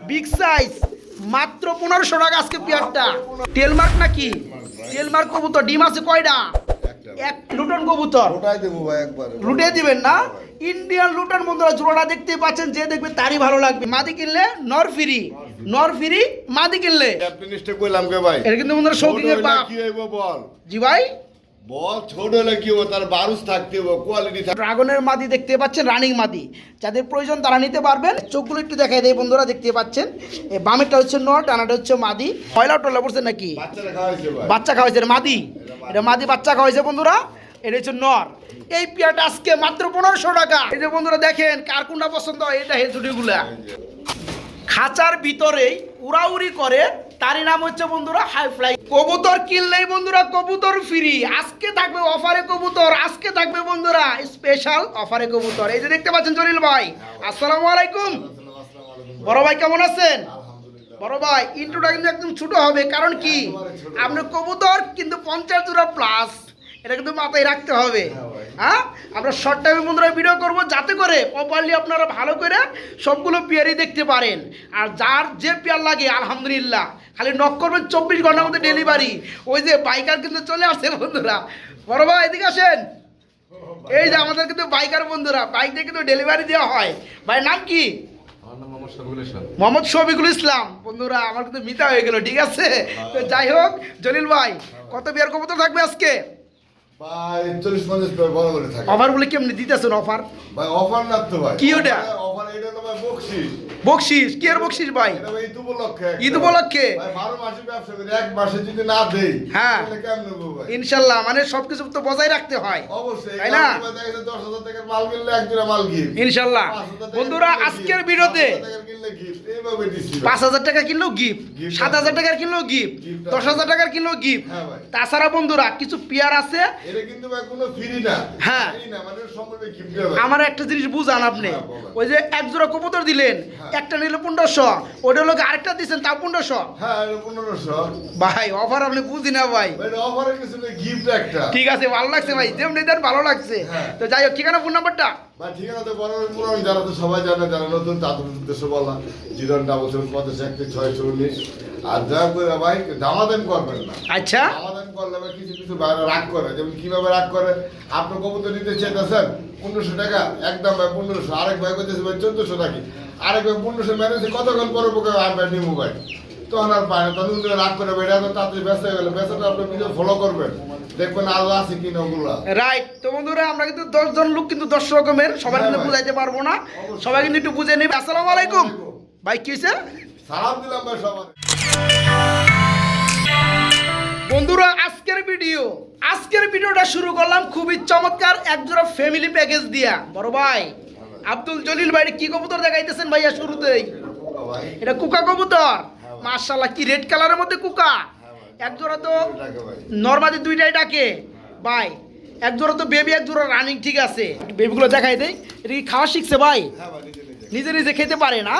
Big size মাত্র 1500 টাকা আজকে পেয়ারটা। টেলমার্ক নাকি? টেলমার্ক কবুতর ডিম আছে কয়টা? এক লুটন কবুতর ওটাই দেবো ভাই একবার। লুটে দিবেন না? ইন্ডিয়ান লুটন বন্ধুরা জোড়াটা দেখতে পাচ্ছেন, যে দেখবে তারই ভালো লাগবে। মাদি কিনলে নর ফ্রি, নর ফ্রি মাদি কিনলে। আপনি নিশ্চয় কইলাম কে ভাই, এটা কিন্তু বন্ধুরা শৌখিন এর বাপ। কি হইব বল? জি ভাই, বল ছোট হলে কি হবে, তার বারুস থাকতে হবে, কোয়ালিটি থাকতে। ড্রাগনের মাদি দেখতে পাচ্ছেন, রানিং মাদি, যাদের প্রয়োজন তারা নিতে পারবেন। চোখগুলো একটু দেখাই দেয় বন্ধুরা, দেখতে পাচ্ছেন এই বামেরটা হচ্ছে নর, ডানাটা হচ্ছে মাদি। পয়লা টলা পড়ছে নাকি? বাচ্চারা খাওয়াইছে ভাই, বাচ্চা খাওয়াইছে মাদি, এটা মাদি বাচ্চা খাওয়াইছে বন্ধুরা। এটা হচ্ছে নর। এই পেয়ারটা আজকে মাত্র 1500 টাকা। এই যে বন্ধুরা দেখেন কার কোনটা পছন্দ হয়, এটা হেলচুটিগুলা খাঁচার ভিতরেই উড়াউড়ি করে, তারই নাম হচ্ছে বন্ধুরা হাই ফ্লাই কবুতর। কিনলেই বন্ধুরা কবুতর ফ্রি। আজকে থাকবে অফারে কবুতর, আজকে থাকবে বন্ধুরা স্পেশাল অফারে কবুতর। এই যে দেখতে পাচ্ছেন জলিল ভাই, আসসালামু আলাইকুম। বড় ভাই কেমন আছেন? বড় ভাই ইন্ট্রোটা কিন্তু একদম ছোট হবে, কারণ কি আপনার কবুতর কিন্তু 50 জোড়া প্লাস, এটা কিন্তু মাথায় রাখতে হবে। হ্যাঁ, আমরা শর্ট টাইমে বন্ধুরা ভিডিও করব, যাতে করে প্রপারলি আপনারা ভালো করে সবগুলো পেয়ারই দেখতে পারেন। আর যার যে পেয়ার লাগে আলহামদুলিল্লাহ খালি নক করবেন, 24 ঘন্টার মধ্যে ডেলিভারি। ওই যে বাইকার কিন্তু চলে আসছে বন্ধুরা। বড় ভাই এদিকে আসেন। এই যে আমাদের কিন্তু বাইকার বন্ধুরা, বাইক দিয়ে কিন্তু ডেলিভারি দেওয়া হয়। ভাই নাম কি? মোহাম্মদ শফিকুল ইসলাম। বন্ধুরা আমার কিন্তু মিতা হয়ে গেল, ঠিক আছে। তো যাই হোক জলিল ভাই, কত পেয়ার কবুতর থাকবে আজকে? ভাই 40-50 টাকা বড় করে থাকে। অফার বলে কেমনি দিতেছেন অফার? ভাই অফার না তো ভাই, কি ওটা? অফার এটা হলো ভাই বকশিশ। বকশিস কি এর বকশিস ভাই? এটা ভাই ঈদ উপলক্ষে। ঈদ উপলক্ষে ভাই 12 মাসে ব্যবসা করি, এক মাসে যদি না দেই হ্যাঁ তাহলে কেমন নেব ভাই? ইনশাআল্লাহ, মানে সবকিছু তো বজায় রাখতে হয়, অবশ্যই, তাই না? 10,000 টাকার মাল কিনলে এক জোড়া মাল গিফট ইনশাআল্লাহ। 5,000 টাকার বন্ধুরা কিনলে আজকের gift, ভিডিওতে 5,000 টাকার কিনলে gift, এইভাবে দিচ্ছি ভাই। 5000 টাকা কিনলেও গিফট, Gift 7000 টাকার কিনলেও গিফট, Gift 10,000 টাকার কিনলেও গিফট। হ্যাঁ ভাই। তাছাড়া বন্ধুরা কিছু পেয়ার আছে, এটা কিন্তু ভাই কোনো ফ্রি না। হ্যাঁ। ফ্রি না, মানে সম্পূর্ণ গিফট দেওয়া ভাই। আমার একটা জিনিস বুঝান আপনি। হ্যাঁ, বলেন। ওই যে এক জোড়া কবুতর দিলেন, হ্যাঁ। একটা নিলে 1500, ওটা লোক আরেকটা দিচ্ছেন তাও 1500। হ্যাঁ, এটা 1500। ভাই অফার আপনি বুঝি না ভাই। ভাই এটা অফারে কিছু না, গিফট একটা। ঠিক আছে, ভালো লাগছে ভাই, যেমনি দেন ভালো লাগছে। হ্যাঁ। তো যাই হোক, ঠিকানা ফোন নাম্বারটা? ভাই ঠিকানা তো বড় পুরান, যারা তো সবাই জানে, যারা নতুন তাদের উদ্দেশ্য বলা 077-50-61-619। আর যা করে ভাই দামাদাম করবেন না। আচ্ছা দামাদাম করলে ভাই কিছু কিছু বাইরে রাগ করে, যেমন কিভাবে রাগ করে, আপনি কবুতর নিতে চাইতেছেন 1500 টাকা, একদম ভাই 1500, আরেক ভাই কইতেছে ভাই 1400 টাকা, আরেক ভাই 1500 ম্যানেজে কতক্ষণ পরে পোকে আমি নিবো ভাই, তখন আর পায় না, তখন উনি রাগ করে বেড়ে তো তাড়াতাড়ি ব্যস্ত হয়ে গেলে, ব্যস্তটা আপনি ভিডিও ফলো করবেন, দেখবেন আরো আছে কিনা ওগুলা। রাইট। তো বন্ধুরা আমরা কিন্তু 10 জন লোক কিন্তু 10 রকমের, সবাই কিন্তু হ্যাঁ ভাই। বুঝাইতে পারবো না, অবশ্যই। সবাই কিন্তু একটু বুঝে নেবে। আসসালামু আলাইকুম ভাই, কি হয়েছে? সালাম দিলাম ভাই সবার। বন্ধুরা আজকের ভিডিওটা শুরু করলাম খুবই চমৎকার এক জোড়া ফ্যামিলি প্যাকেজ দিয়া। বড় ভাই আব্দুল জলিল ভাই কি কবুতর দেখাইতেছেন ভাইয়া শুরুতেই? এটা কুকা কবুতর, মাশাআল্লাহ কি রেড কালারের মধ্যে কুকা। এক জোড়া তো নরমালি দুইটাই ডাকে ভাই, এক জোড়া তো বেবি, এক জোড়া রানিং, ঠিক আছে। বেবিগুলো দেখাই দেই। এটা কি খাওয়া শিখছে ভাই? হ্যাঁ ভাই, নিজে নিজে খেতে পারে না?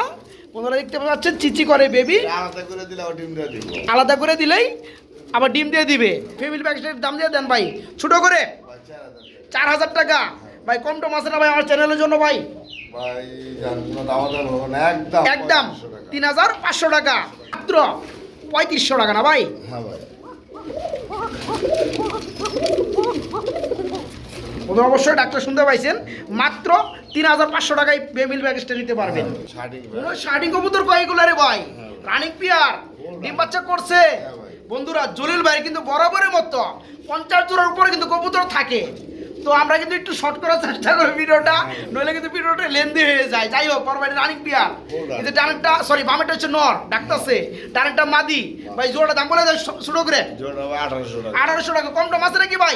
বন্ধুরা দেখতে পাচ্ছেন চিচি করে বেবি, আলাদা করে দিলে ওর ডিম দিয়ে দিব। আলাদা করে দিলেই আবার ডিম দিয়ে দিবে। ফ্যামিলি প্যাকেজের দাম দিয়ে দেন ভাই ছোট করে 4000 টাকা। ভাই কম টম আছে না ভাই আমার চ্যানেলের জন্য ভাই? ভাই জান কোনো দামাদাম হবে না, একদম একদম 3500 টাকা, মাত্র 3500 টাকা না ভাই? হ্যাঁ ভাই। বন্ধুরা অবশ্যই ডাক্তার শুনতে পাইছেন, মাত্র 3500 টাকায় ফ্যামিলি প্যাকেজটা নিতে পারবেন। শার্টিং কবুতর কয়গুলো রে ভাই? রানিং পিয়ার, ডিম বাচ্চা করছে। বন্ধুরা জলিল ভাই কিন্তু বরাবরের মতো 50 জোড়ার উপরে কিন্তু কবুতর থাকে। তো আমরা কিন্তু একটু শর্ট করার চেষ্টা করি ভিডিওটা, নইলে কিন্তু ভিডিওটা লেন্দি হয়ে যায়। যাই হোক, বড় ভাই রানিং পিয়ার, কিন্তু ডানেরটা সরি বামেরটা হচ্ছে নর ডাকতাছে, ডানেরটা মাদি। ভাই জোড়াটা দাম বলে দেয় ছোট করে? জোড়া 1800 টাকা। 1800 টাকা। কম টম আছে নাকি ভাই?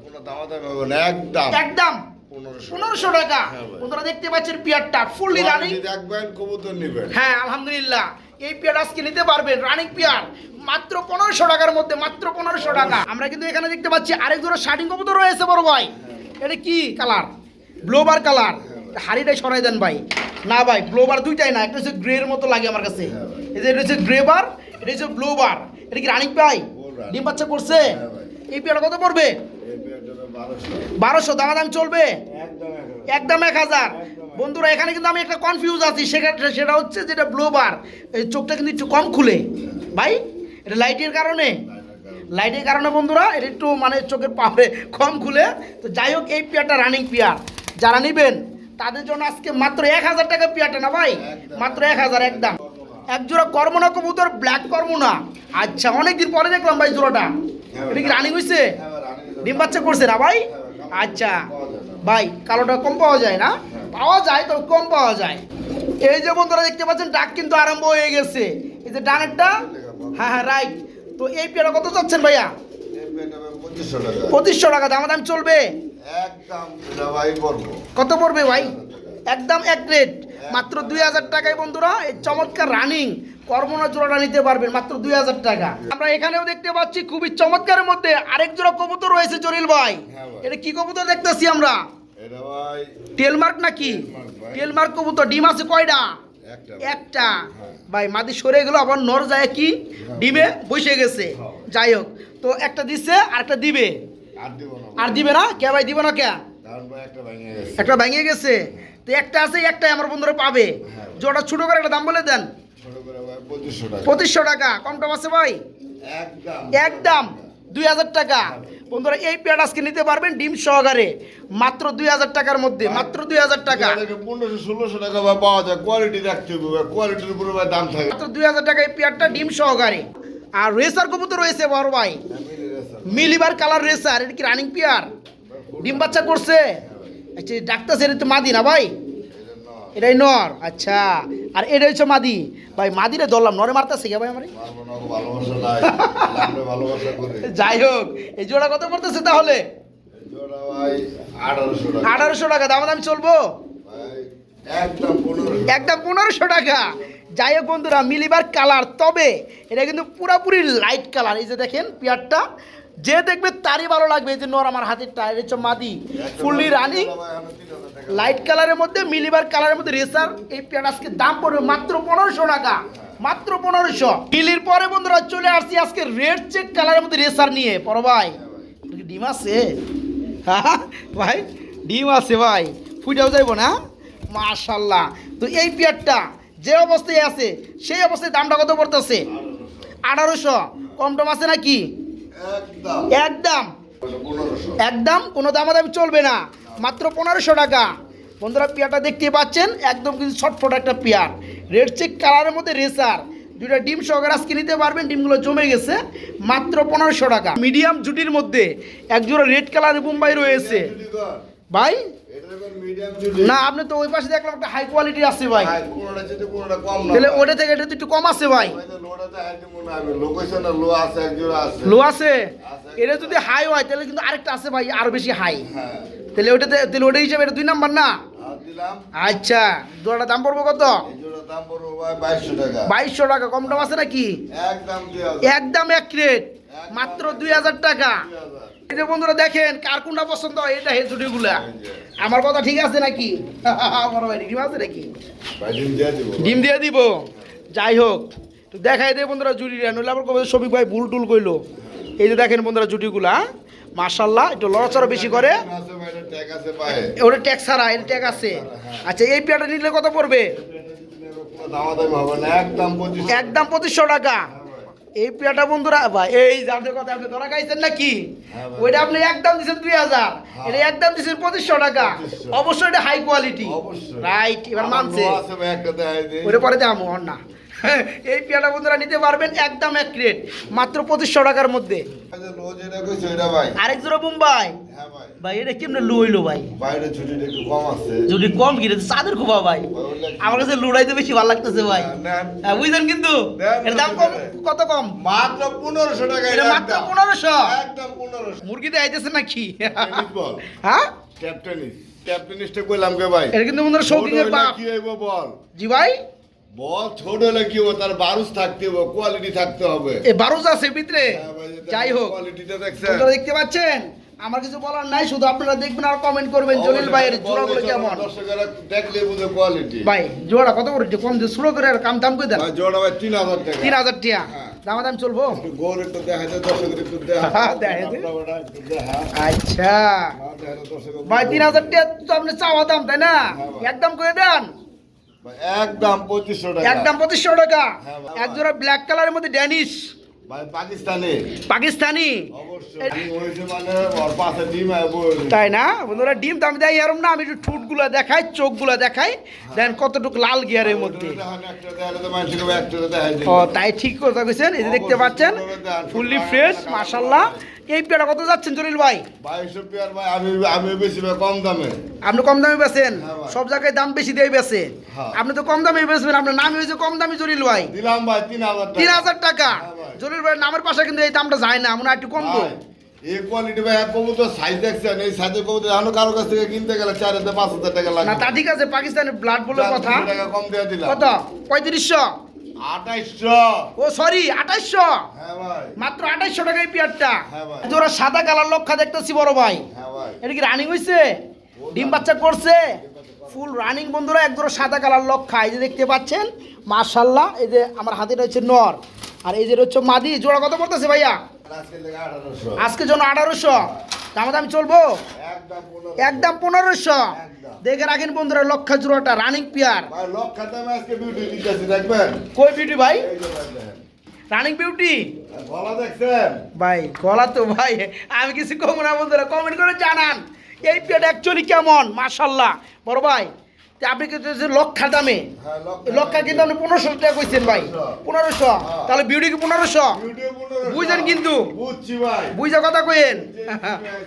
কোনো দামাদাম হবে না, একদম একদম 1500 1500 টাকা। হ্যাঁ ভাই। বন্ধুরা দেখতে পাচ্ছেন পিয়ারটা ফুললি রানিং। যদি দেখবেন কবুতর নেবেন। হ্যাঁ আলহামদুলিল্লাহ, এই পেয়ার আজকে নিতে পারবেন রানিং পেয়ার মাত্র 1500 টাকার মধ্যে, মাত্র 1500 টাকা। আমরা কিন্তু এখানে দেখতে পাচ্ছি আরেক জোড়া শার্টিং কবুতর রয়েছে বড় ভাই। এটা কি কালার? ব্লোবার কালার। হাড়িটাই সরাই দেন ভাই। না ভাই ব্লোবার দুইটাই না, একটা হচ্ছে গ্রে এর মতো লাগে আমার কাছে। এই যে এটা হচ্ছে গ্রে বার, এটা হচ্ছে ব্লোবার। এটা কি রানিং পাই? ডিম বাচ্চা করছে? এই পেয়ারটা কত পড়বে? এই পেয়ার জন্য 1200। 1200 দামাদাম চলবে? একদম 1000। বন্ধুরা এখানে কিন্তু আমি একটা কনফিউজ আছি, সেটা হচ্ছে যেটা ব্লোবার, এই চোখটা কিন্তু একটু কম খুলে ভাই, এটা লাইটের কারণে বন্ধুরা এটা একটু মানে চোখের পাওয়ারে কম খুলে। তো যাই হোক, এই পেয়ারটা রানিং পেয়ার, যারা নেবেন তাদের জন্য আজকে মাত্র 1000 টাকা পেয়ারটা না ভাই, মাত্র 1000 একদম। এক জোড়া কর্মনা কবুতর, ব্ল্যাক কর্মনা। আচ্ছা, অনেকদিন পরে দেখলাম ভাই জোড়াটা, এটা কি রানিং হয়েছে? ডিম বাচ্চা করছে না ভাই? আচ্ছা ভাই, কালোটা কম পাওয়া যায় না? পাওয়া যায়, তবে কম পাওয়া যায়। এই যে বন্ধুরা দেখতে পাচ্ছেন, ডাক কিন্তু আরম্ভ হয়ে গেছে। এই যে ডানেরটা, হ্যাঁ রাইট। তো এই পেয়ারা কত চাচ্ছেন ভাইয়া? 2500 টাকা। দাম চলবে কত পড়বে ভাই? একদম এক রেট, মাত্র 2000 টাকায় বন্ধুরা এই চমৎকার রানিং কর্মনা জোড়াটা নিতে পারবেন মাত্র 2000 টাকা। আমরা এখানেও দেখতে পাচ্ছি খুবই চমৎকারের মধ্যে আরেক জোড়া কবুতর রয়েছে জলিল ভাই। এটা কি কবুতর দেখতেছি আমরা? টেলমার্ক নাকি? টেলমার্ক কবুতর। ডিম আছে কয়টা? একটা। ভাই মাদি সরে গেল, আবার নর যায় কি ডিমে বসে গেছে। যাই হোক, তো একটা দিচ্ছে আর একটা দিবে, আর দিবে না কে ভাই? দিবে না কে? একটা ভেঙে গেছে, তো একটা আছে, একটাই আমার বন্ধুরা পাবে। জোড়া ছোট করে একটা দাম বলে দেন। 2500 টাকা। কম টম আছে ভাই? একদম 2000 টাকা। বন্ধুরা এই পেয়ার আজকে নিতে পারবেন ডিম সহকারে মাত্র 2000 টাকার মধ্যে, মাত্র 2000 টাকা। 1500-1600 টাকা পাওয়া যায়, কোয়ালিটি দেখতে হবে, কোয়ালিটির উপরে দাম থাকে। মাত্র 2000 টাকা এই পেয়ারটা ডিম সহকারে। আর রেসার কবুতর রয়েছে বড় ভাই, মিলিবার কালার রেসার। এটা কি রানিং পেয়ার? ডিম বাচ্চা করছে? আচ্ছা, ডাক্তার এটা তো মাদি না ভাই? এটাই নর। আচ্ছা, আর এটা হচ্ছে মাদি। ভাই মাদিরে ধরলাম, নরে মারতেছে কে ভাই আমার? যাই হোক, এই জোড়া কত পড়তেছে তাহলে? 1800 টাকা। দাম চলবো একদম 1500 টাকা। যাই হোক বন্ধুরা, মিলিবার কালার, তবে এটা কিন্তু পুরাপুরি লাইট কালার। এই যে দেখেন পেয়ারটা, যে দেখবে তারই ভালো লাগবে। এই যে নর আমার হাতেরটা, এটা হচ্ছে মাদি, ফুললি রানিং লাইট কালারের মধ্যে, মিলিবার কালারের মধ্যে রেসার। এই পেয়ার আজকে দাম পড়বে মাত্র 1500 টাকা, মাত্র 1500। মিলির পরে বন্ধুরা চলে আসছি আজকে রেড চেক কালারের মধ্যে রেসার নিয়ে। পর ভাই ডিম আছে? হ্যাঁ ভাই ডিম আছে ভাই, ফুটাও যাইব না? মাশাল্লাহ। তো এই পেয়ারটা যে অবস্থায় আছে সেই অবস্থায় দামটা কত পড়তেছে? 1800। কম টম আছে নাকি? একদম কোনো দামাদামি চলবে না, মাত্র 1500 টাকা। বন্ধুরা পেয়ারটা দেখতে পাচ্ছেন, একদম কিন্তু ছটফট একটা পেয়ার, রেড চেক কালারের মধ্যে রেসার। দুইটা ডিম সহকারে আজকে নিতে পারবেন, ডিমগুলো জমে গেছে, মাত্র 1500 টাকা। মিডিয়াম জুটির মধ্যে একজোড়া রেড কালারের বোম্বাই রয়েছে ভাই। না, আপনি তো ওই পাশে দেখলাম একটা হাই কোয়ালিটি আছে ভাই, তাহলে ওটা থেকে এটা তো একটু কম আছে ভাই। লো আছে? এটা যদি হাই হয় তাহলে কিন্তু আরেকটা আছে ভাই আরো বেশি হাই, তাহলে ওটা হিসাবে এটা 2 নাম্বার না? আচ্ছা, জোড়াটার দাম পড়বে কত? 2200 টাকা। কম দাম আছে নাকি? একদম এক রেট, মাত্র 2000 টাকা। এই যে বন্ধুরা দেখেন, কার কোনটা পছন্দ হয় এটা হেলচুটিগুলা। আমার কথা ঠিক আছে নাকি? বড় ভাই ডিম আছে নাকি? ডিম দিয়ে দিব। যাই হোক, তো দেখাই দে বন্ধুরা জুটিটা, নইলে আবার কবে শফিক ভাই ভুল টুল কইলো। এই যে দেখেন বন্ধুরা জুটিগুলা, মাশাল্লাহ, একটু লড়াচড়া বেশি করে। ওটা ট্যাগ ছাড়া, এটা ট্যাগ আছে। আচ্ছা, এই পেয়ারটা নিলে কত পড়বে? একদম 2500 টাকা। এই পেয়ারটা বন্ধুরা ভাই, এই যাদের কথা আপনি ধরা খাইছেন নাকি? ওইটা আপনি একদম দিচ্ছেন 2000, এটা একদম দিচ্ছেন 2500 টাকা। অবশ্যই এটা হাই কোয়ালিটি, রাইট? এবার মানছে, ওইটা পরে দাম না। এই পেয়ারটা বন্ধুরা নিতে পারবেন একদম এক রেট, মাত্র 2500 টাকার মধ্যে। আরেক জোড়া বোম্বাই ভাই, এটা কেমনে লু হইলো ভাই? যদি কম কিনে চাঁদের খুবা ভাই, আমার কাছে লুড়াইতে বেশি ভালো লাগতেছে ভাই, বুঝলেন? কিন্তু এর দাম কম, কত কম? মাত্র 1500 টাকা। এটা মাত্র 1500। একদম 1500। মুরগিতে আইতেছে নাকি? হ্যাঁ, ক্যাপ্টেনিস্টে কইলাম কে ভাই, এটা কিন্তু বন্ধুরা শৌকিংয়ের বাপ। কি হইব বল? জি ভাই, বল ছোট হলে কি হবে, তার বারুস থাকতে হবে, কোয়ালিটি থাকতে হবে। এই বারুজ আছে ভিতরে। যাই হোক, কোয়ালিটিটা দেখছেন, আপনারা দেখতে পাচ্ছেন আমার কিছু বলার নাই, শুধু আপনারা দেখবেন আর কমেন্ট করবেন জলিল ভাইয়ের জোড়াগুলো কেমন। দর্শকেরা দেখলে বুঝে কোয়ালিটি। ভাই জোড়া কত করে একটু কম দিয়ে শুরু করে আর কাম দাম করে দেন। ভাই জোড়া ভাই 3000 টাকা। 3000 টাকা হ্যাঁ। দাম চলবো। একটু গোর একটু দেখা যায় দর্শকের একটু দেখা। দেখা যায়। একটু দেখা। আচ্ছা দেখা দর্শক। ভাই 3000 টাকা তো আপনি চাওয়া দাম তাই না? হ্যাঁ ভাই। একদম করে দেন। ভাই একদম 2500 টাকা। একদম 2500 টাকা। হ্যাঁ ভাই। এক জোড়া ব্ল্যাক কালারের মধ্যে ড্যানিশ ভাই পাকিস্তানি। পাকিস্তানি অবশ্যই ডিম হয়েছে মানে ওর পাশে ডিম আইবো। তাই না বন্ধুরা? ডিম তো আমি দেয় এরম না, আমি একটু ঠুটগুলো দেখাই, চোখগুলো দেখাই, দেন কতটুকু লাল গিয়ারের মধ্যে। একটা দেখালে তো মানুষকে একটা দেখাই দিই। ও তাই ঠিক কথা কইছেন। এই যে দেখতে পাচ্ছেন ফুললি ফ্রেশ মাশাআল্লাহ। এই পেয়ারা কত যাচ্ছেন জলিল ভাই? 2200 পেয়ার ভাই। আমি বেশি ভাই কম দামে। আপনি কম দামে বেচেন? হ্যাঁ ভাই। সব জায়গায় দাম বেশি দিয়ে বেচে, হ্যাঁ। আপনি তো কম দামে বেচবেন। আপনার নাম হয়েছে কম দামি জলিল ভাই। দিলাম ভাই 3000 টাকা। 3000 টাকা। হ্যাঁ ভাই। জলিল ভাইয়ের নামের পাশে কিন্তু এই দামটা যায় না, মনে হয় একটু কম তো। ভাই, এই কোয়ালিটি ভাই এক কবুতর সাইজ দেখছেন, এই সাইজের কবুতর এখনো কারো কাছ থেকে কিনতে গেলে 4000-5000 টাকা না লাগবে। তা ঠিক আছে, পাকিস্তানের ব্লাড বলে কথা। 400 টাকা কম দিয়ে দিলাম। কত? 3500। 2800। ও সরি 2800। হ্যাঁ ভাই। মাত্র 2800 টাকা এই পেয়ারটা। হ্যাঁ ভাই। জোড়া সাদা কালার লক্ষা দেখতেছি বড় ভাই। হ্যাঁ ভাই। এটা কি রানিং হইছে? ডিম বাচ্চা করছে? ফুল রানিং বন্ধুরা। এক জোড়া সাদা কালার লক্ষা, এই যে দেখতে পাচ্ছেন মাশাআল্লাহ। এই যে আমার হাতেটা হচ্ছে নর, আর এই যে হচ্ছে মাদি। জোড়া কত পড়তেছে ভাইয়া? আজকে লেগে 1800। আজকে জন্য 1800। দাম চলবো একদম 1500। একদম 1500। দেখে রাখেন বন্ধুরা, লক্ষা জোড়াটা রানিং পেয়ার। ভাই লক্ষা দামে আজকে বিউটি দিতেছি দেখবেন। কই বিউটি ভাই? এই যে ভাই দেখেন। রানিং বিউটি গলা দেখছেন? ভাই। গলা তো ভাই আমি কিছু কম না বন্ধুরা, কমেন্ট করে জানান এই পেয়ারটা অ্যাকচুয়ালি কেমন। মাশাআল্লাহ বড় ভাই, তা আপনি কিন্তু যে লক্ষা দামে, হ্যাঁ এই লক্ষা কিন্তু আপনি 1500 টাকা কইছেন ভাই। 1500 তাহলে বিউটি কি 1500? বিউটি 1500। বুঝছেন কিন্তু, বুঝছি ভাই। বুঝা কথা কইেন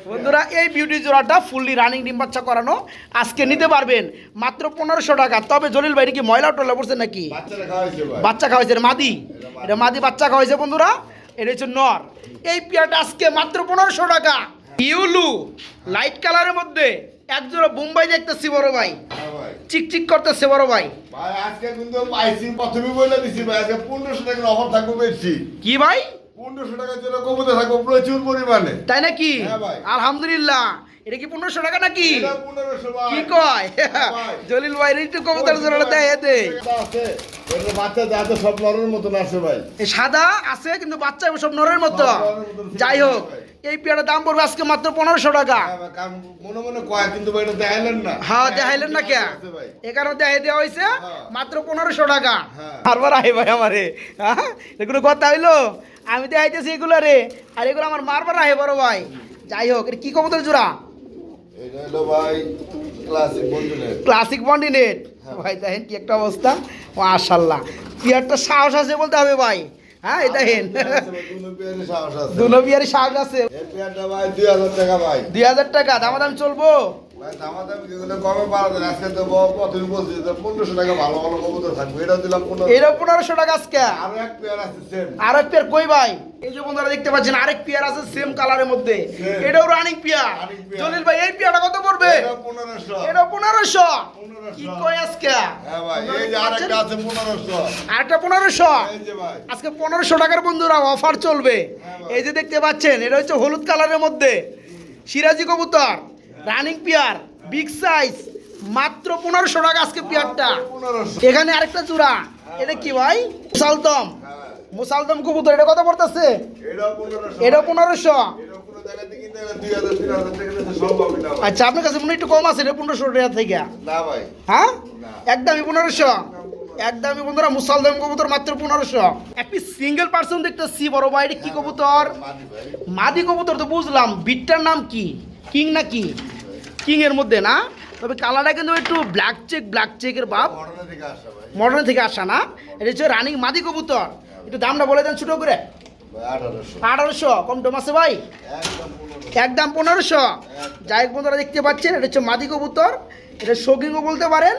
বন্ধুরা। এই বিউটি জোড়াটা ফুললি রানিং ডিম বাচ্চা করানো আজকে নিতে পারবেন মাত্র 1500 টাকা। তবে জলিল ভাই কি ময়লা টলা পড়ছে নাকি? বাচ্চারা খাওয়াইছে ভাই। বাচ্চা খাওয়াইছে মাদি। এটা মাদি বাচ্চা খাওয়াইছে বন্ধুরা। এটা হচ্ছে নর। এই পেয়ারটা আজকে মাত্র 1500 টাকা। ইউলু লাইট কালারের মধ্যে এক জোড়া বোম্বাই দেখতেছি বড় ভাই, হ্যাঁ ভাই। চিকচিক করতেছে বড় ভাই। ভাই আজকে কিন্তু পাইছি, প্রথমে বলে দিছি ভাই আজকে 1500 টাকার অফার থাকবে বেশি। কি ভাই? 1500 টাকার জন্য কবুতর থাকবে প্রচুর পরিমাণে। তাই নাকি? হ্যাঁ ভাই। আলহামদুলিল্লাহ। এটা কি 1500 টাকা নাকি? এটা 1500 ভাই। কি কয় হ্যাঁ ভাই। জলিল ভাই একটু কবুতর জোড়াটা দেয় এতে। এটা আছে। এটা বাচ্চা যাতে সব নরমের মতন আছে ভাই। এই সাদা আছে কিন্তু বাচ্চা সব নরের মতো। সব নরের মতো। যাই হোক এই পেয়ারের দাম পড়বে আজকে মাত্র 1500 টাকা। হ্যাঁ ভাই, কারণ মনে মনে কয় কিন্তু ভাই এটা দেখাইলেন না। হ্যাঁ দেখাইলেন না কে? আছে ভাই। এখানে দেখাই দেওয়া হয়েছে হ্যাঁ। মাত্র 1500 টাকা। হ্যাঁ। বারবার আহে ভাই আমারে, হ্যাঁ এগুলো কথা হইলো? আমি দেখাইতেছি এগুলো রে, আর এগুলো আমার মারবার আহে বড় ভাই। যাই হোক এটা কি কবুতর জোড়া? এটা হলো ভাই ক্লাসিক বন্ধুদের। ক্লাসিক বন্ডিনেট। ভাই দেখেন কি একটা অবস্থা, মাশাআল্লাহ। পেয়ারটা সাহস আছে বলতে হবে ভাই। হ্যাঁ এই দেখেন দুনো পেয়ারে সাহস আছে। দুনো পেয়ারে সাহস আছে। এই পেয়ারটা ভাই 2000 টাকা ভাই। 2000 টাকা দামাদাম চলবো? ভাই দামাদামি যেগুলো কমে পাওয়া যায় আজকে তো প্রথমে বলছি যে 1500 টাকা ভালো ভালো কবুতর থাকবে। এটা দিলাম 1500। এটা 1500 টাকা আজকে। আরো এক পেয়ার আছে সেম। আরেক পেয়ার কই ভাই? এই যে বন্ধুরা দেখতে পাচ্ছেন আরেক পেয়ার আছে সেম কালারের মধ্যে। Same. এটাও running pair. Running pair। Jalil ভাই এই পেয়ারটা কত পড়বে? এটা 1500। এটা 1500। 1500 কি কয় আজকে? হ্যাঁ ভাই, এই যে আরেকটা আছে 1500। আরেকটা 1500। এই যে ভাই। আজকে 1500 টাকার বন্ধুরা অফার চলবে। হ্যাঁ এই যে দেখতে পাচ্ছেন এটা হচ্ছে হলুদ কালারের মধ্যে সিরাজি কবুতর রানিং পেয়ার বিগ সাইজ, মাত্র 1500 টাকা আজকে পেয়ারটা। 1500। এখানে আরেকটা জোড়া, এটা কি ভাই? মুসালদম। হ্যাঁ। মুসালদম কবুতর, এটা কত পড়তেছে? এটাও 1500। এটা 1500। এটাও কোনো জায়গাতে কিনতে গেলে 2000-3000 টাকা দিতে সম্ভবই না ভাই। আচ্ছা আপনার কাছে মনে হয় একটু কম আছে, এটা 1500 টাকা থেকে? না ভাই। হ্যাঁ না। একদমই 1500। একদমই বন্ধুরা মুসালদম কবুতর মাত্র 1500। একটি সিঙ্গেল পার্সন দেখতেছি বড় ভাই, এটা কি কবুতর? মাদি ভাই। মাদি কবুতর তো বুঝলাম, বিটটার নাম কি? কিং নাকি? কিং এর মধ্যে না, তবে কালারটা কিন্তু একটু ব্ল্যাক চেকের বাপ। মডার্ন থেকে আসা ভাই। মডার্ন থেকে আসা না? এটা হচ্ছে রানিং মাদি কবুতর। একটু দামটা বলে দেন ছোট করে। ভাই 1800। 1800 কম টম আছে ভাই? একদম 1500। একদম 1500। যাই হোক বন্ধুরা দেখতে পাচ্ছেন এটা হচ্ছে মাদি কবুতর। এটা শৌখিনও বলতে পারেন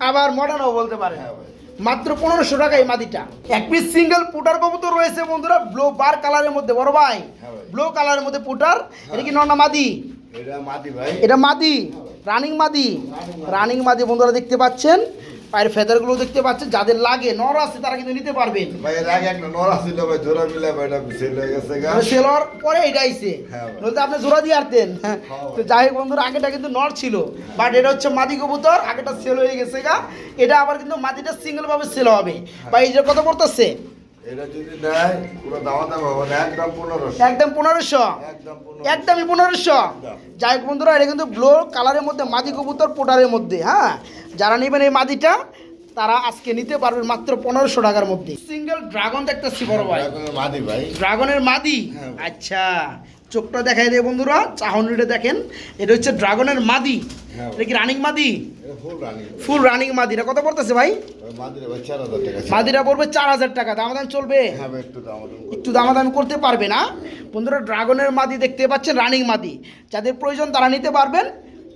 আবার মডার্নও বলতে পারেন। হ্যাঁ ভাই। মাত্র 1500 টাকা এই মাদিটা। এক পিস সিঙ্গেল পুটার কবুতর রয়েছে বন্ধুরা ব্লু বার কালারের মধ্যে বড় ভাই। হ্যাঁ ভাই। ব্লু কালারের মধ্যে পুটার। এটা কি নর না মাদি? এটা মাদি ভাই। এটা মাদি, রানিং মাদি। রানিং মাদি বন্ধুরা দেখতে পাচ্ছেন পায়ের ফেদারগুলো দেখতে পাচ্ছেন, যাদের লাগে নর আছে তারা কিন্তু নিতে পারবেন। ভাই এর আগে একটা নড়া ছিল ভাই, জোড়া মিলে ভাই এটা সেল হয়ে গেছে গা। সেলর পরে এটা আইছে, হ্যাঁ ভাই। নয়তো আপনি জোড়া দিয়ে আরতেন। হ্যাঁ তো যাই হোক বন্ধুরা, আগেটা কিন্তু নর ছিল, বাট এটা হচ্ছে মাদি কবুতর, আগেটা সেল হয়ে গেছে গা। এটা আবার কিন্তু মাদিটা সিঙ্গেল ভাবে সেল হবে। ভাই এই যে কত পড়তেছে? এটা যদি নেয় পুরো দাম হবে না, একদম 1500। একদম 1500, একদম 1500। একদমই 1500। যাই হোক বন্ধুরা, এটা কিন্তু ব্লু কালারের মধ্যে মাদি কবুতর পোটারের মধ্যে। হ্যাঁ, যারা নেবেন এই মাদিটা তারা আজকে নিতে পারবেন মাত্র 1500 টাকার মধ্যে। সিঙ্গেল ড্রাগন দেখতেছি বড় ভাই, ড্রাগনের মাদি ভাই। ড্রাগনের মাদি। হ্যাঁ। আচ্ছা, চোখটা দেখাই দেয় বন্ধুরা, চাহনিটা দেখেন, এটা হচ্ছে ড্রাগনের মাদি। হ্যাঁ। এটা কি রানিং মাদি? এটা ফুল রানি। ফুল রানিং মাদি। এটা কত পড়তেছে ভাই? মাদিরে ভাই 4000 টাকা। মাদিরা পড়বে 4000 টাকা। দামাদাম চলবে? হ্যাঁ ভাই, একটু দাম একটু দামাদামি করতে পারবে না বন্ধুরা? ড্রাগনের মাদি দেখতে পাচ্ছেন, রানিং মাদি, যাদের প্রয়োজন তারা নিতে পারবেন।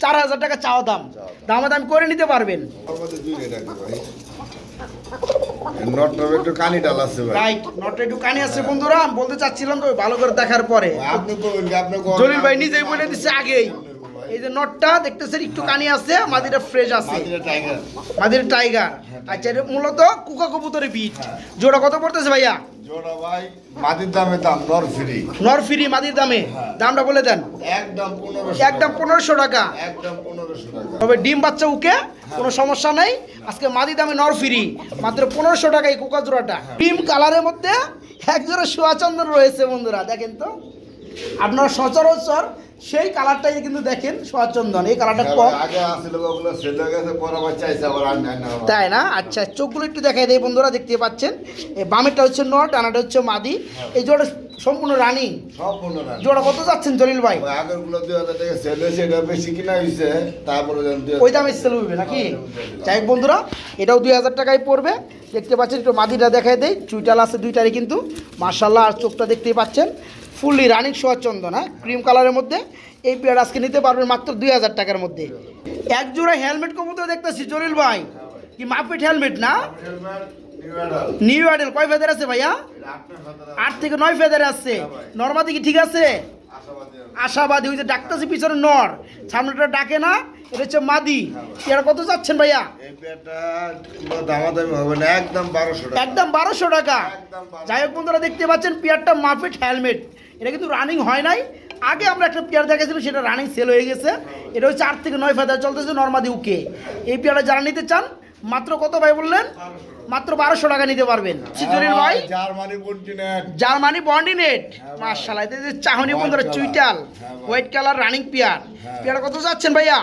4000 টাকা চাওয়া দাম, দামাদামি করে নিতে পারবেন। আমাদের দুই রেট আছে ভাই। নটটা একটু কানি ডাল আছে ভাই। রাইট, নটটা একটু কানি আছে বন্ধুরা, আমি বলতে চাচ্ছিলাম তো ভালো করে দেখার পরে। আপনি কোন আপনি কোন জলিল ভাই নিজেই বলে দিচ্ছে আগেই। এই যে নটটা দেখতেছেন একটু কানি আছে, মাদিটা ফ্রেশ আছে, মাদিরে টাইগার। মাদির টাইগার। আচ্ছা, এটা মূলত কুকা কবুতরের বিট। জোড়া কত পড়তেছে ভাইয়া? জোড়া ভাই মাদির দামে দাম নর ফ্রি। নর ফ্রি মাদির দামে, দামটা বলে দেন। একদম 1500। একদম 1500 টাকা। একদম 1500 টাকা। তবে ডিম বাচ্চা উকে কোনো সমস্যা নাই। আজকে মাদি দামে নর ফ্রি, মাত্র 1500 টাকা এই কোকা জোড়াটা। ক্রিম কালারের মধ্যে এক জোড়া সোয়াচন্দন রয়েছে বন্ধুরা, দেখেন তো। আপনার সচরাচর সেই কালারটাই কিন্তু দেখেন, সোয়াচন্দন, এই কালারটা কম, আগে আসছিল ওগুলো সেল হয়ে গেছে, পরে আবার চাইছে আবার আনা। তাই না? আচ্ছা, চোখগুলো একটু দেখাই দেয় বন্ধুরা, দেখতে পাচ্ছেন। এই বামেরটা হচ্ছে নর, ডানাটা হচ্ছে মাদি। এই জোড়া সম্পূর্ণ রানিং। সম্পূর্ণ রানি। জোড়া কত যাচ্ছেন জলিল ভাই? আগের গুলো 2000 টাকা সেল হয়েছে, এটা বেশি কিনা হয়েছে, তারপরে ওই দামে সেল হবে নাকি? যাই হোক বন্ধুরা, এটাও 2000 টাকায় পড়বে। দেখতে পাচ্ছেন, একটু মাদিটা দেখাই দেয়, চুইটাল আছে দুইটারই কিন্তু মার্শাল্লাহ। আর চোখটা দেখতেই পাচ্ছেন, ফুললি রানিং সোয়াচন্দন। হ্যাঁ, ক্রিম কালারের মধ্যে এই পেয়ার আজকে নিতে পারবেন মাত্র 2000 টাকার মধ্যে। এক জোড়া হেলমেট কবুতর দেখতেছি জলিল ভাই, কি মাপেট হেলমেট না? New Adele. কয় ফেদার আছে ভাইয়া? 8 থেকে 9 ফেদার আছে। নরমাদি কি ঠিক আছে? আশাবাদী। ওই যে ডাকতেছে পিছনে নর, সামনেটা ডাকে না, এটা হচ্ছে মাদি। এটা কত যাচ্ছেন ভাইয়া? এই পেয়ারটা পুরো দামাদামি হবে না, একদম 1200 টাকা। একদম 1200 টাকা। যাই হোক বন্ধুরা, দেখতে পাচ্ছেন পেয়ারটা মাফিট হেলমেট, এটা কিন্তু রানিং হয় নাই। আগে আমরা একটা পেয়ার দেখেছিলাম, সেটা রানিং সেল হয়ে গেছে। এটা হচ্ছে 8 থেকে 9 ফেদার চলতেছে, নরমাদি উকে। এই পেয়ারটা যারা নিতে চান মাত্র কত ভাই বললেন? মাত্র 1200 টাকা নিতে পারবেন। জলিল ভাই, জার্মানি কন্টিনেন্ট, জার্মানি বন্ডিনেট, মাশাআল্লাহ। এই যে চাহনি বন্ধুরা, চুইটাল হোয়াইট কালার রানিং পেয়ার। পেয়ারটা কত যাচ্ছেন ভাইয়া?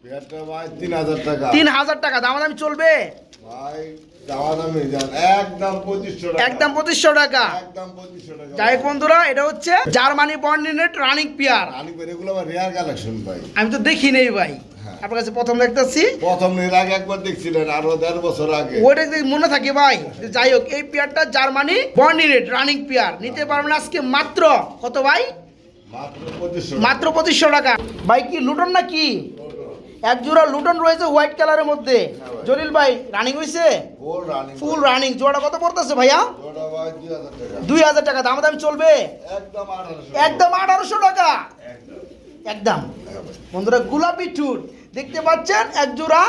পেয়ারটা ভাই 3000 টাকা। 3000 টাকা। দামাদামি চলবে? ভাই দামাদামি জান, একদম 2500 টাকা। একদম 2500 টাকা। একদম 2500 টাকা। যাই হোক বন্ধুরা, এটা হচ্ছে জার্মানি বন্ডিনেট রানিং পেয়ার। আনি করে এগুলো আবার রেয়ার কালেকশন ভাই। আমি তো দেখি নেই ভাই, আপনার কাছে প্রথম দেখতেছি। প্রথম এর আগে একবার দেখছিলেন, আরো 1.5 বছর আগে। ওইটা যদি মনে থাকে ভাই। যাই হোক, এই পেয়ারটা জার্মানি বন্ডিনেট রানিং পেয়ার নিতে পারবেন আজকে মাত্র কত ভাই? মাত্র 2500। মাত্র 2500 টাকা। ভাই কি লুটন না কি? এক জোড়া লুটন রয়েছে হোয়াইট কালারের মধ্যে। জলিল ভাই, রানিং হয়েছে? ফুল রানি। Full running. জোড়া কত পড়তেছে ভাইয়া? জোড়া ভাই 2000 টাকা। 2000 টাকা। দাম চলবে? একদম 1800। একদম 1800 টাকা। একদম। একদম। বন্ধুরা, গোলাপি চুট দেখতে পাচ্ছেন, এক জোড়া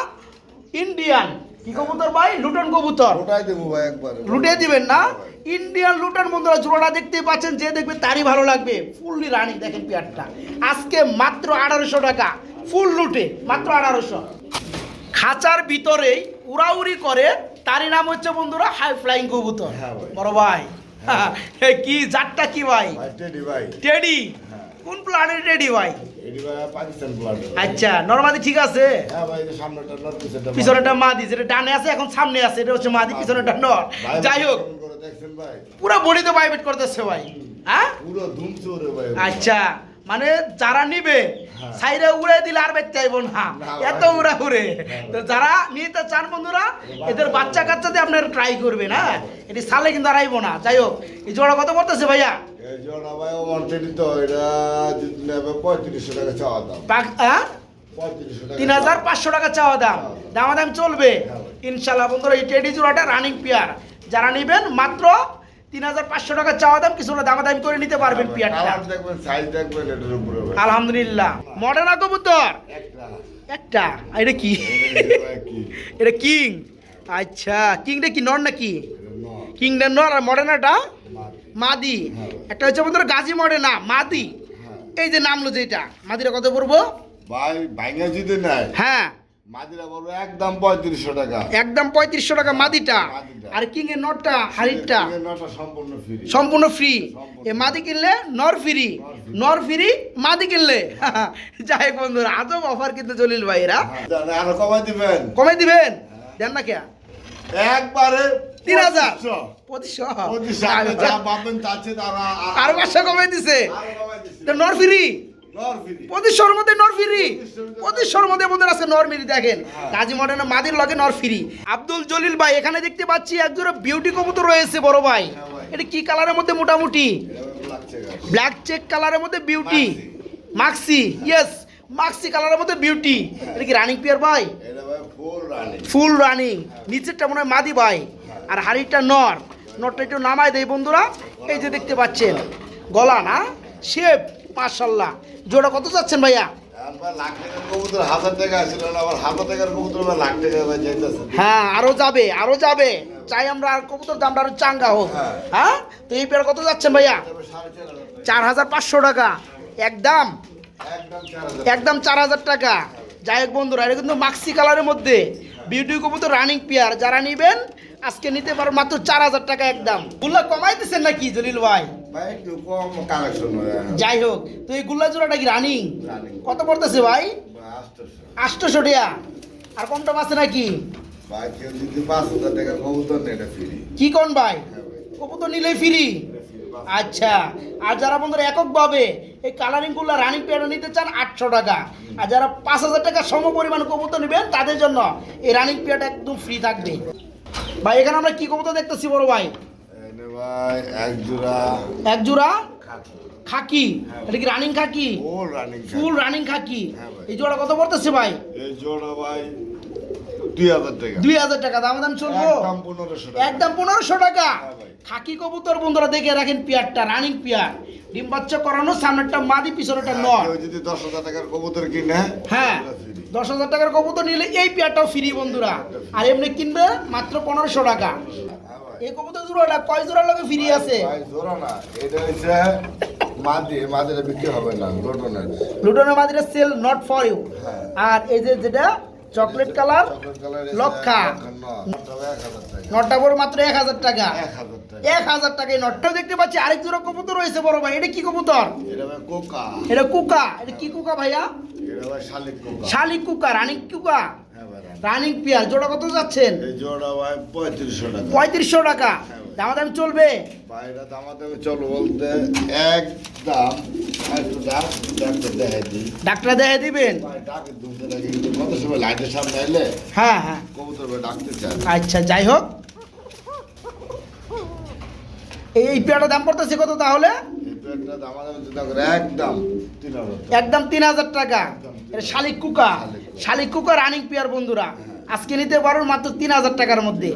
ইন্ডিয়ান কি কবুতর ভাই? লুটন কবুতর। ওটাই দেবো ভাই একবার। লুটে দিবেন না? ইন্ডিয়ান লুটন বন্ধুরা, জোড়াটা দেখতে পাচ্ছেন, যে দেখবে তারই ভালো লাগবে। ফুললি রানিং দেখেন পেয়ারটা আজকে মাত্র 1800 টাকা। ফুল লুটে মাত্র 1800। খাঁচার ভিতরেই উড়াউড়ি করে, তারই নাম হচ্ছে বন্ধুরা হাই ফ্লাইং কবুতর। হ্যাঁ ভাই। বড় ভাই, কি জাতটা কি ভাই? ভাই টেডি ভাই। টেডি? কোন প্ল্যানের টেডি ভাই? টেডি ভাই পাকিস্তান প্লাট। আচ্ছা, নরমাদি ঠিক আছে? হ্যাঁ ভাই, এই সামনেটা নর, পিছনেটা পিছনেটা মাদি, যেটা ডানে আছে এখন সামনে আছে, এটা হচ্ছে মাদি, পিছনেটা নর। যাই হোক, করে দেখছেন ভাই, পুরো বডিতে ভাইব্রেট করতেছে ভাই। হ্যাঁ, পুরো ধুমছে রে ভাই। আচ্ছা, মানে যারা নিবে সাইরে উড়ে দিলে আর বেচতে চাইবো না, এত উড়া উড়ে। তো যারা নিতে চান বন্ধুরা, এদের বাচ্চা কাচ্চাতে আপনার ট্রাই করবেন। হ্যাঁ, এটি সালে কিন্তু আর আইবো না। যাই হোক, এই জোড়া কত পড়তেছে ভাইয়া? এই জোড়া ভাই ও টেডি তো এটা যদি নেবে 3500 টাকা চাওয়া দাম। 3500 টাকা। 3500 টাকা চাওয়া দাম। দামাদাম চলবে ইনশাল্লাহ বন্ধুরা। এই টেডি জোড়াটা রানিং পেয়ার, যারা নেবেন মাত্র 3500 টাকা চাওয়া দাম। কিছুটা দামাদামি করে নিতে পারবেন পেয়ারটা। কালার দেখবেন, সাইজ দেখবেন, এটার উপরে ভাই। আলহামদুলিল্লাহ। মডার্না কবুতর একটা। একটা। এটা কি? এটা ভাই কি? এটা কিং। আচ্ছা কিংটা কি নর নাকি? এটা নর। কিংটা নর আর মডার্নাটা মাদি। মাদি। হ্যাঁ। একটা হচ্ছে বন্ধুরা গাজী মডেনা মাদি। হ্যাঁ। এই যে নামলো যেটা মাদিরা কত পড়বো? ভাই ভাইঙ্গা যদি নেয় হ্যাঁ মাদিরা বলবো একদম 3500 টাকা। একদম 3500 টাকা মাদিটা। মাদিটা। আর কিং এর নরটা হাড়িটা এই নটা সম্পূর্ণ ফ্রি। সম্পূর্ণ ফ্রি। সম্পূর্ণ। এ মাদি কিনলে নর ফ্রি, নর ফ্রি মাদি কিনলে। যাই হোক বন্ধুরা আজব অফার কিন্তু জলিল ভাই এরা হ্যাঁ, আরো কমাই দিবেন। কমে দিবেন দেন না কে একবারে 3000 2500 2500 আপনি যা পাবেন তার চেয়ে তারা আরো 500 কমে দিছে আরো কমাই দিছে। তো নর ফ্রি নর ফ্রি। 2500 মধ্যে নর ফ্রি 2500 মধ্যে বন্ধুরা আছে নর ফ্রি দেখেন হ্যাঁ। গাজী মডার্ন মাদির লগে নর ফ্রি। আব্দুল জলিল ভাই এখানে দেখতে পাচ্ছি একজোড়া বিউটি কবুতর রয়েছে বড় ভাই। হ্যাঁ ভাই। এটা কি কালারের মধ্যে মোটামুটি? এটা লাগছে গাছ। ব্ল্যাক চেক কালারের মধ্যে বিউটি মাক্সি। মাক্সি ইয়েস মাক্সি কালারের মধ্যে বিউটি। এটা কি রানিং পিয়ার ভাই? এটা ভাই ফুল রানিং। ফুল রানিং নিচেরটা মনে হয় মাদি ভাই আর হাড়িটা নর। নরটা একটু নামায় দেয় বন্ধুরা এই যে দেখতে পাচ্ছেন গলা না শেপ মাশাআল্লাহ। জোড়া কত যাচ্ছেন ভাইয়া? আর ভাই লাখ টাকার কবুতর 1000 টাকা ছিল না, আবার 1000 টাকার কবুতর ভাই লাখ টাকা ভাই যাইতেছে। হ্যাঁ আরো যাবে আরো যাবে চাই আমরা আর কবুতর দামটা আরো চাঙ্গা হোক। হ্যাঁ। হ্যাঁ তো এই পেয়ার কত যাচ্ছেন ভাইয়া? তবে 4500 4500 টাকা একদম একদম 4000। একদম 4000 টাকা। যাই হোক বন্ধুরা এটা কিন্তু মাক্সি কালারের মধ্যে বিউটি কবুতর রানিং পেয়ার যারা নেবেন আজকে নিতে পারো মাত্র 4000 টাকা একদম। গুল্লা কমাই দিচ্ছেন নাকি জলিল ভাই? ভাই একটু কম কালেকশন হয়। যাই হোক তো এই গুল্লা জোড়াটা কি রানিং রানিং। কত পড়তেছে ভাই? 800। 800 টাকা। আর কম টম আছে নাকি? ভাই কেউ যদি 5000 টাকার কবুতর নেয় এটা ফ্রি। কি কোন ভাই? হ্যাঁ ভাই। কবুতর নিলেই ফ্রি। আচ্ছা আর যারা বন্ধুরা এককভাবে এই কালারিং গুলা রানিং পেয়ার নিতে চান 800 টাকা। আর যারা 5000 টাকা সম পরিমাণ কবুতর নেবেন তাদের জন্য এই রানিং পেয়ারটা একদম ফ্রি থাকবে। ভাই এখানে আমরা কি কবুতর দেখতেছি বড় ভাই? এনে ভাই এক জোড়া এক জোড়া খাকি। খাকি। এটা কি রানিং খাকি? Full running. ফুল রানিং খাকি। হ্যাঁ ভাই। এই জোড়া কত পড়তেছে ভাই? এই জোড়া ভাই 2000 টাকা। 2000 টাকা দাম দাম চলবো একদম 1500 টাকা। একদম 1500 টাকা। হ্যাঁ ভাই। খাকি কবুতর বন্ধুরা দেখে রাখেন পেয়ারটা রানিং পেয়ার ডিম বাচ্চা করানো সামনেরটা মাদি পিছনেরটা হ্যাঁ, নর। কেউ যদি 10,000 টাকার কবুতর কিনে হ্যাঁ এটা free। 10,000 টাকার কবুতর নিলে এই পেয়ারটাও ফ্রি বন্ধুরা। আর এমনি কিনবে মাত্র 1500 টাকা। হ্যাঁ ভাই। এই কবুতর জোড়াটা কয় জোড়ার লগে ফ্রি আছে? ভাই জোড়া না, এটা হচ্ছে মাদি, মাদিটা বিক্রি হবে না, লোটনের। লুটনের মাদিরা সেল নট ফর ইউ। হ্যাঁ। আর এই যে যেটা চকলেট কালার চকলেট কালার লক্ষা। 1000 টাকা। নটটা বড় মাত্র 1000 টাকা। 1000 টাকা। 1000 টাকায় নটটাও দেখতে পাচ্ছি। আরেক জোড়া কবুতর রয়েছে বড় ভাই এটা কি কবুতর? এটা ভাই কোকা। এটা কুকা। এটা কি কুকা ভাইয়া? এটা ভাই শালিক কোকা। শালিক কুকা রানিং কুকা হ্যাঁ ভাই। Running pair. জোড়া কত যাচ্ছেন? এই জোড়া ভাই 3500 টাকা। 3500 টাকা। দামাদাম চলবে? ভাই এটা দামাদামি চলো বলতে একদম একটু ডাক্তার দেখাই দিই। ডাক্তার দেখে দিবেন? ভাই ডাক্তার দুধে লাগে কিন্তু কত সময় লাইটের সামনে এলে হ্যাঁ হ্যাঁ কবুতর ভাই ডাকতে চায়। আচ্ছা যাই হোক এই পেয়ারটার দাম পড়তেছে কত তাহলে? এই পেটটা দামাদামি চিন্তা করে একদম 3000 টাকা। একদম 3000 টাকা। এটা শালিক কুকা। শালিক কুকা রানিং পেয়ার বন্ধুরা আজকে নিতে পারো মাত্র 3000 টাকার মধ্যে।